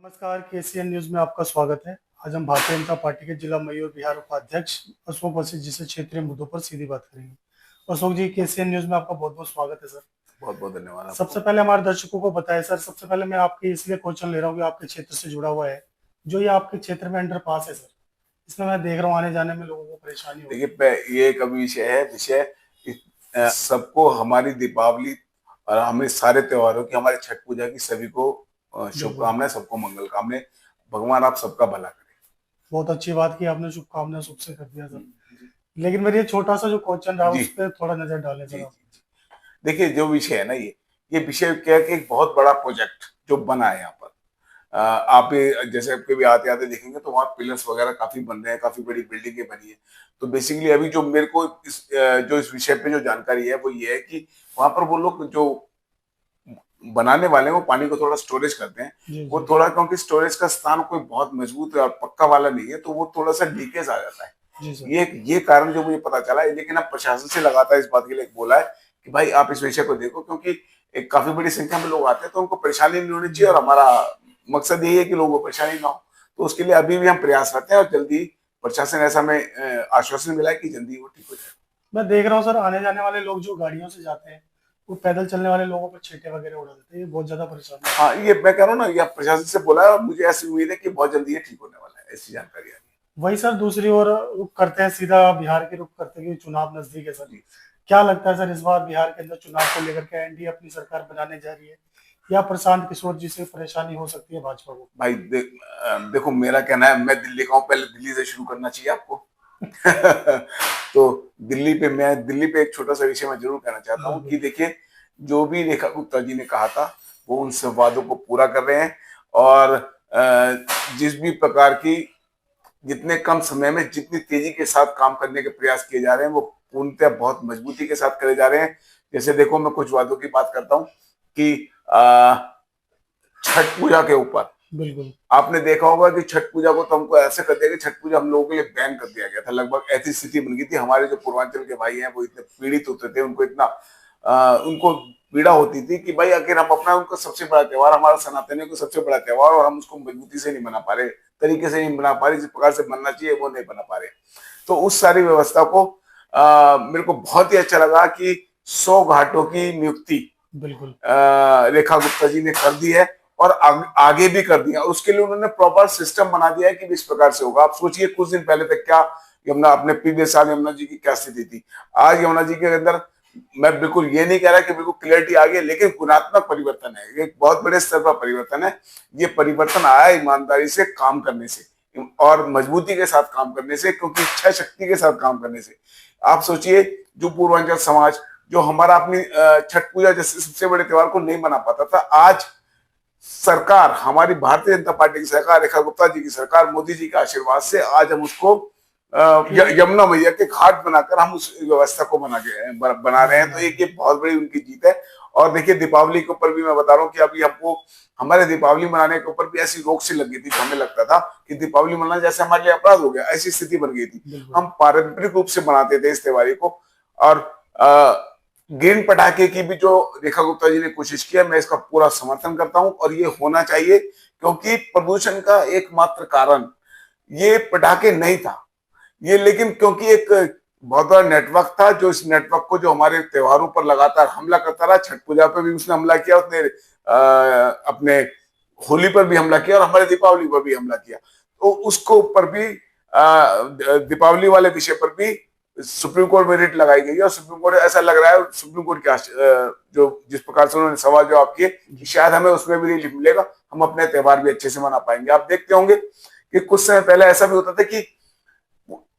नमस्कार, KCN news में आपका स्वागत है। आज हम भारतीय जनता पार्टी के जिला मयूर बिहार उपाध्यक्ष अशोक वशिष्ठ जी से क्षेत्रीय मुद्दों पर सीधी बात करेंगे। अशोक जी, केसीएन न्यूज में आपका बहुत बहुत स्वागत है सर। बहुत बहुत धन्यवाद आपको। सबसे पहले हमारे दर्शकों को बताएं सर, सबसे पहले मैं आपके इसलिए क्वेश्चन ले रहा हूँ कि आपके क्षेत्र से जुड़ा हुआ है। जो ये आपके क्षेत्र में अंडरपास है सर, इसमें मैं देख रहा हूँ आने जाने में लोगों को परेशानी हो रही है। देखिए, ये एक अभी विषय सबको हमारी दीपावली और हमें सारे त्योहारों की, हमारे छठ पूजा की सभी को शुभकामनाएं, सबको मंगल कामनाएं। भगवान आप सबका भला करे। बहुत अच्छी बात की आपने, शुभकामनाएं शुभ से कर दिया सर। लेकिन मेरी ये छोटा सा जो क्वेश्चन रहा उस पर थोड़ा नजर डालें जी सर जी आप। जी। देखिए, जो विषय है ना, ये विषय क्या है कि एक बहुत बड़ा प्रोजेक्ट जो बना है यहाँ पर। आप जैसे आपके भी आते आते देखेंगे तो वहाँ पिलर्स वगैरह काफी बन रहे हैं, काफी बड़ी बिल्डिंगें बनी है। तो बेसिकली अभी जो मेरे को इस विषय पे जो जानकारी है वो ये है कि वहां पर वो लोग जो बनाने वाले हैं वो पानी को थोड़ा स्टोरेज करते हैं। वो थोड़ा, क्योंकि स्टोरेज का स्थान कोई बहुत मजबूत और पक्का वाला नहीं है, तो वो थोड़ा सा लीकेज आ जाता है। ये कारण जो मुझे पता चला है। लेकिन अब प्रशासन से लगातार इस बात के लिए बोला है कि भाई आप इस विषय को देखो, क्योंकि एक काफी बड़ी संख्या में लोग आते हैं तो उनको परेशानी नहीं होनी चाहिए, और हमारा मकसद यही है कि लोगों को परेशानी ना हो। तो उसके लिए अभी भी हम प्रयासरत हैं और जल्दी प्रशासन ऐसा में आश्वासन मिला है कि जल्दी वो ठीक हो जाए। मैं देख रहा हूँ सर, आने जाने वाले लोग जो गाड़ियों से जाते हैं वो पैदल चलने वाले लोगों पर छींटे वगैरह उड़ा देते हैं, ये बहुत ज्यादा परेशानी है। हाँ, ये मैं कह रहा हूँ ना, ये प्रशासन से बोला है और मुझे ऐसी उम्मीद है कि बहुत जल्दी ये ठीक होने वाला है, ऐसी जानकारी आ रही वही सर, दूसरी ओर रुख करते हैं, सीधा बिहार की रुख करते हैं कि चुनाव नजदीक है सर। है। क्या लगता है सर, इस बार बिहार के अंदर चुनाव को लेकर के एनडीए अपनी सरकार बनाने जा रही है या प्रशांत किशोर जी से परेशानी हो सकती है भाजपा को? भाई देखो, मेरा कहना है, मैं दिल्ली का हूँ, पहले दिल्ली से शुरू करना चाहिए आपको। तो दिल्ली पे एक छोटा सा विषय मैं जरूर कहना चाहता हूँ कि देखिए, जो भी रेखा गुप्ता जी ने कहा था वो उन सब वादों को पूरा कर रहे हैं। और जिस भी प्रकार की, जितने कम समय में जितनी तेजी के साथ काम करने के प्रयास किए जा रहे हैं वो पूर्णतः बहुत मजबूती के साथ करे जा रहे हैं। जैसे देखो, मैं कुछ वादों की बात करता हूँ कि छठ पूजा के ऊपर बिल्कुल आपने देखा होगा कि छठ पूजा को तो हमको ऐसे कर दिया कि छठ पूजा हम लोगों के लिए बैन कर दिया गया था। लगभग ऐसी स्थिति बन गई थी। हमारे जो पूर्वांचल के भाई हैं वो इतने पीड़ित होते थे, उनको इतना उनको पीड़ा होती थी कि भाई आखिर हम अपना, उनका सबसे बड़ा त्योहार, हमारा सनातनियों का सबसे बड़ा त्योहार, और हम उसको मजबूती से नहीं बना पा रहे, तरीके से नहीं बना पा रहे, जिस प्रकार से बनना चाहिए वो नहीं बना पा रहे। तो उस सारी व्यवस्था को मेरे को बहुत ही अच्छा लगा कि 100 घाटों की नियुक्ति बिल्कुल रेखा गुप्ता जी ने कर दी है, और आगे भी कर दिया। उसके लिए उन्होंने प्रॉपर सिस्टम बना दिया है कि इस प्रकार से होगा। आप सोचिए, कुछ दिन पहले तक क्या यमुना, अपने प्रीवियस साल यमुना जी की क्या स्थिति थी। आज यमुना जी के अंदर, मैं बिल्कुल ये नहीं कह रहा कि बिल्कुल क्लियरिटी आ गई, लेकिन गुणात्मक परिवर्तन है, एक बहुत बड़े स्तर पर परिवर्तन है। ये परिवर्तन आया ईमानदारी से काम करने से और मजबूती के साथ काम करने से, क्योंकि इच्छा शक्ति के साथ काम करने से। आप सोचिए, जो पूर्वांचल समाज, जो हमारा अपनी छठ पूजा जैसे सबसे बड़े त्योहार को नहीं मना पाता था, आज सरकार, हमारी भारतीय जनता पार्टी की सरकार, रेखा गुप्ता जी की सरकार, मोदी जी के आशीर्वाद से आज हम उसको यमुना मैया के घाट बनाकर हम उस व्यवस्था को बना रहे हैं। तो एक ये बहुत बड़ी उनकी जीत है। और देखिए, दीपावली के ऊपर भी मैं बता रहा हूँ कि अभी हमको, हमारे दीपावली मनाने के ऊपर भी ऐसी रोक सी लग गई थी, हमें लगता था कि दीपावली मनाना जैसे हमारे लिए अपराध हो गया, ऐसी स्थिति बन गई थी। हम पारंपरिक रूप से मनाते थे इस त्योहार को। और ग्रीन पटाखे की भी जो रेखा गुप्ता जी ने कोशिश किया, मैं इसका पूरा समर्थन करता हूं, और ये होना चाहिए, क्योंकि प्रदूषण का एकमात्र कारण ये पटाखे नहीं था ये, लेकिन क्योंकि एक बहुत बड़ा नेटवर्क था, जो इस नेटवर्क को, जो हमारे त्योहारों पर लगातार हमला करता रहा। छठ पूजा पर भी उसने हमला किया, उसने अपने होली पर भी हमला किया और हमारे दीपावली पर भी हमला किया। तो उसको ऊपर भी, दीपावली वाले विषय पर भी सुप्रीम कोर्ट में रिट लगाई गई है। और सुप्रीम कोर्ट, ऐसा लग रहा है सुप्रीम कोर्ट के जो जिस प्रकार से उन्होंने सवाल जवाब किए, कि शायद हमें उसमें भी रिलीफ मिलेगा, हम अपने त्योहार भी अच्छे से मना पाएंगे। आप देखते होंगे कि कुछ समय पहले ऐसा भी होता था कि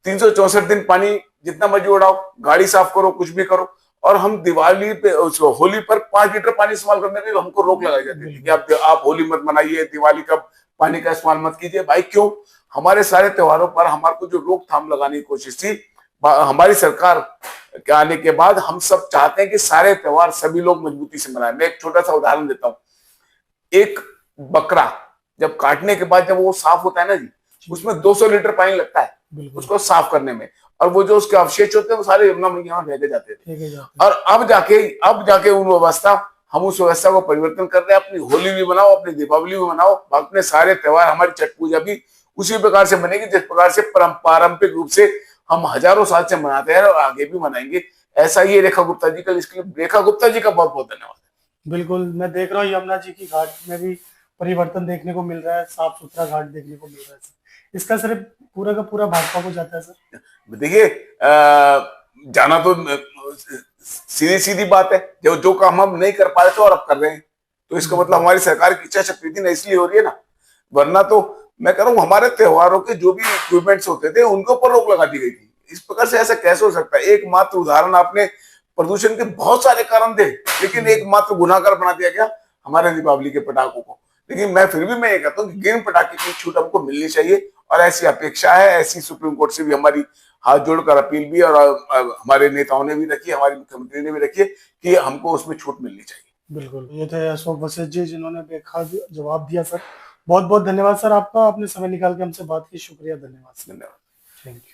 364 दिन पानी जितना मर्जी उड़ाओ, गाड़ी साफ करो, कुछ भी करो, और हम दिवाली पे, होली पर 5 लीटर पानी इस्तेमाल करने में हमको रोक लगाई जाती थी कि आप होली मत मनाइए, दिवाली कब पानी का इस्तेमाल मत कीजिए। भाई क्यों? हमारे सारे त्योहारों पर हमारे को जो रोकथाम लगाने की कोशिश थी, हमारी सरकार के आने के बाद हम सब चाहते हैं कि सारे त्योहार सभी लोग मजबूती से मनाएं। मैं एक छोटा सा उदाहरण देता हूँ। एक बकरा जब काटने के बाद जब वो साफ होता है ना जी, उसमें 200 लीटर पानी लगता है उसको साफ करने में, और वो जो उसके अवशेष होते हैं वो सारे यमुना मैया में फेंके जाते थे। और अब जाके वो व्यवस्था हम उस व्यवस्था को परिवर्तन कर रहे हैं। अपनी होली भी मनाओ, अपनी दीपावली भी मनाओ, अपने सारे त्योहार, हमारी छठ पूजा भी उसी प्रकार से बनेगी जिस प्रकार से पारंपरिक रूप से हम हजारों साल से मनाते हैं और आगे भी मनाएंगे। ऐसा ही है रेखा गुप्ता जी का, इसके लिए रेखा गुप्ता जी का बहुत बहुत धन्यवाद। बिल्कुल, मैं देख रहा हूँ यमुना जी की घाट में भी परिवर्तन देखने को मिल रहा है, साफ सुथरा घाट देखने को मिल रहा है सर। इसका सिर्फ पूरा का पूरा भाजपा को जाता है सर। देखिए जाना तो सीधी सीधी बात है, जो जो काम हम नहीं कर पा रहे थे और अब कर रहे हैं, तो इसका मतलब हमारी सरकार की इच्छा शक्ति थी ना, इसलिए हो रही है ना। वरना तो मैं कह रहा हूँ हमारे त्योहारों के जो भी इक्विपमेंट्स होते थे उनके ऊपर रोक लगा दी गई थी। इस प्रकार से ऐसा कैसे हो सकता है? एकमात्र उदाहरण, आपने प्रदूषण के बहुत सारे कारण थे, लेकिन एकमात्र गुनाहगार बना दिया गया हमारे दीपावली के पटाखों को। लेकिन मैं फिर भी मैं ये कहता हूँ कि गेम पटाखे की छूट हमको मिलनी चाहिए, और ऐसी अपेक्षा है, ऐसी सुप्रीम कोर्ट से भी हमारी हाथ जोड़कर अपील भी, और हमारे नेताओं ने भी रखी, हमारे मुख्यमंत्री ने भी रखी है कि हमको उसमें छूट मिलनी चाहिए। बिल्कुल, ये थे अशोक वशिष्ठ जी जिन्होंने बेखास जवाब दिया सर। बहुत बहुत धन्यवाद सर आपका, आपने समय निकाल के हमसे बात की। शुक्रिया, धन्यवाद सर। धन्यवाद। Thank you.